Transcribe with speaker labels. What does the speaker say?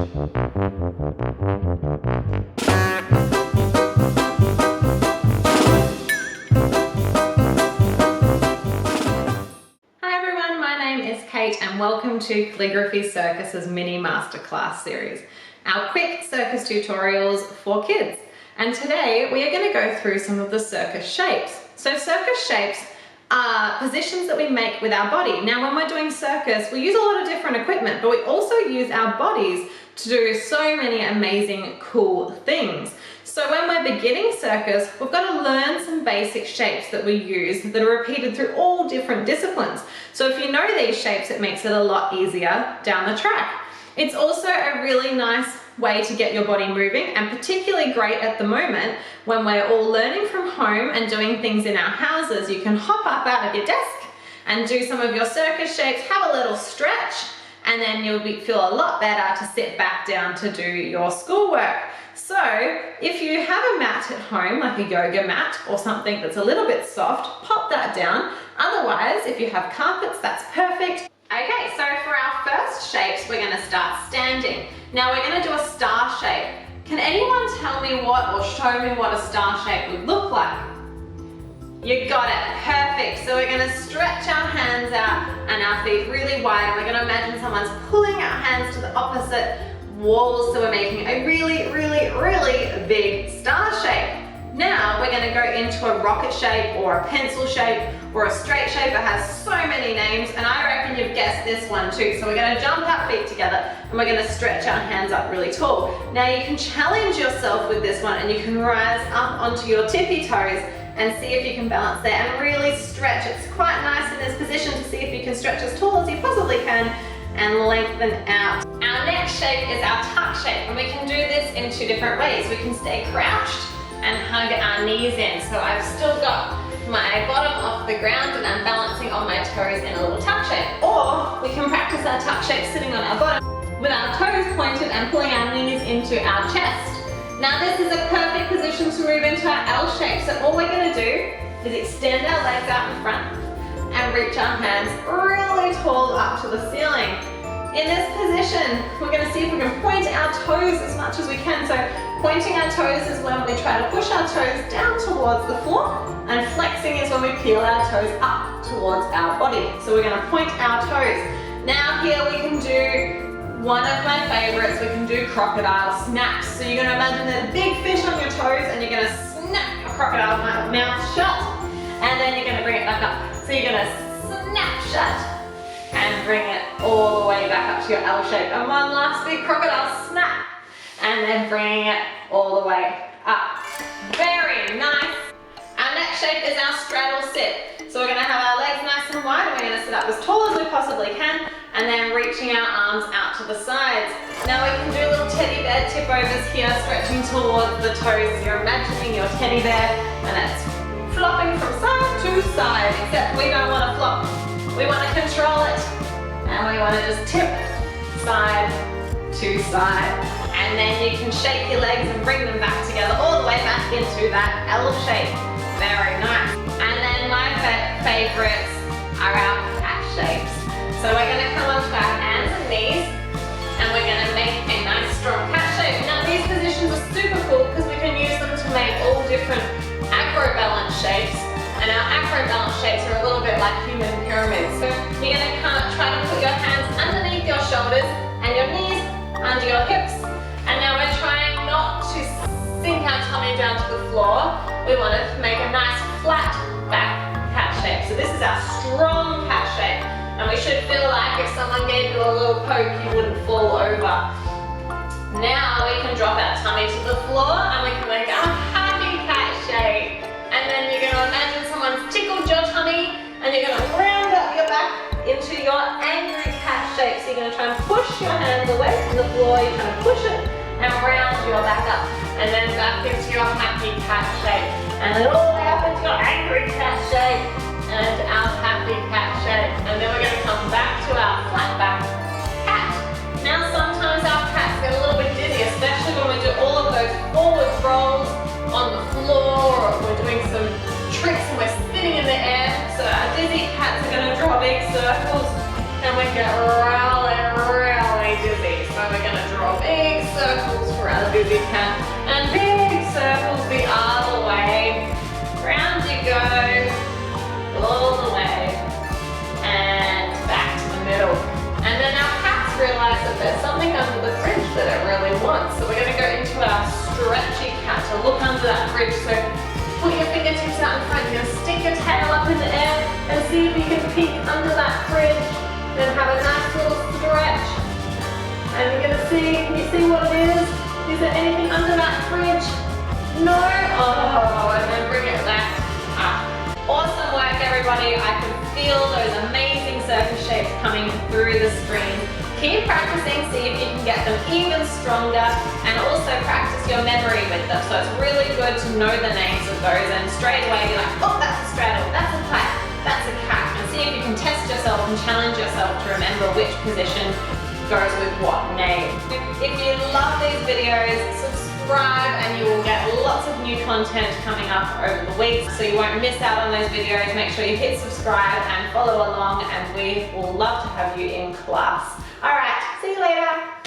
Speaker 1: And welcome to Calligraphy Circus's mini masterclass series, our quick circus tutorials for kids. And today we are going to go through some of the circus shapes. So circus shapes are positions that we make with our body. Now when we're doing circus, we use a lot of different equipment, but we also use our bodies to do so many amazing cool things. So when we're beginning circus, we've got to learn some basic shapes that we use that are repeated through all different disciplines. So if you know these shapes, it makes it a lot easier down the track. It's also a really nice way to get your body moving, and particularly great at the moment when we're all learning from home and doing things in our houses. You can hop up out of your desk and do some of your circus shapes, have a little stretch, and then you'll feel a lot better to sit back down to do your schoolwork. So if you have a mat at home, like a yoga mat or something that's a little bit soft, pop that down. Otherwise, if you have carpets, that's perfect. Okay, so for our first shapes, we're going to start standing. Now we're going to do a star shape. Can anyone tell me what, or show me what a star shape would look like? You got it, perfect. So we're going to stretch our hands out and our feet really wide, and we're going to imagine someone's pulling our hands to the opposite walls, so we're making a really, really, really big star shape. Now we're going to go into a rocket shape or a pencil shape or a straight shape. It has so many names, and I reckon you've guessed this one too. So we're going to jump our feet together and we're going to stretch our hands up really tall. Now you can challenge yourself with this one, and you can rise up onto your tippy toes and see if you can balance there and really stretch. It's quite nice in this position to see if you can stretch as tall as you possibly can and lengthen out. Our next shape is our tuck shape, and we can do this in two different ways. We can stay crouched and hug our knees in. So I've still got my bottom off the ground and I'm balancing on my toes in a little tuck shape. Or we can practice our tuck shape sitting on our bottom with our toes pointed and pulling our knees into our chest. Now this is a perfect position to move into our L shape. So all we're going to do is extend our legs out in front and reach our hands really tall up to the ceiling. In this position, we're going to see if we can point our toes as much as we can. So pointing our toes is when we try to push our toes down towards the floor, and flexing is when we peel our toes up towards our body. So we're going to point our toes. Now here we can do one of my favorites. We can do crocodile snaps. So you're going to imagine there's a big fish on your toes, and you're going to snap a crocodile mouth shut, and then you're going to bring it back up. So you're going to snap shut and bring it all the way back up to your L shape. And one last big crocodile snap, and then bringing it all the way up. Very nice. Our next shape is our straddle sit. So we're going to have our legs nice and wide, and we're going to sit up as tall as we possibly can, and then reaching our arms out to the sides. Now we can do little teddy bear tip overs here, stretching towards the toes. You're imagining your teddy bear, and it's flopping from side to side, except we don't want to flop. We want to control it, and we want to just tip side to side. And then you can shake your legs and bring them back together all the way back into that L shape. Very nice. And then my favorites are our cat shapes. So we're going to come onto our hands and knees, and we're going to make a nice strong cat shape. Now these positions are super cool because we can use them to make all different acro balance shapes. And our acro balance shapes are a little bit like human pyramids. So you're going to try to put your hands underneath your shoulders and your knees under your hips. And now we're trying not to sink our tummy down to the floor. We want to make a nice flat back cat shape. So this is our strong cat shape. And we should feel like if someone gave you a little poke, you wouldn't fall over. Now we can drop our tummy to the floor, and we can make our happy cat shape. And then you're going to imagine someone's tickled your tummy, and you're going to round up your back into your angry cat shape. So you're going to try and push your hands away from the floor. You're trying to push it and round your back up, and then back into your happy cat shape, and then all the way up into your angry cat shape and our happy cat shape. And then we're going to come back to our flat back cat. Now sometimes our cats get a little bit dizzy, especially when we do all of those forward rolls on the floor, or we're doing some tricks and we're spinning in the air. So our dizzy cats are going to draw big circles, and we get really, really dizzy. So we're going to draw big Can you see what it is? Is there anything under that fridge? No? Oh, and then bring it back up. Awesome work, everybody. I can feel those amazing circus shapes coming through the screen. Keep practicing, see if you can get them even stronger, and also practice your memory with them. So it's really good to know the names of those, and straight away you're like, oh, that's a straddle, that's a pipe, that's a cat. And see if you can test yourself and challenge yourself to remember which position goes with what name. If you love these videos, subscribe and you will get lots of new content coming up over the week, so you won't miss out on those videos. Make sure you hit subscribe and follow along, and we will love to have you in class. All right, see you later.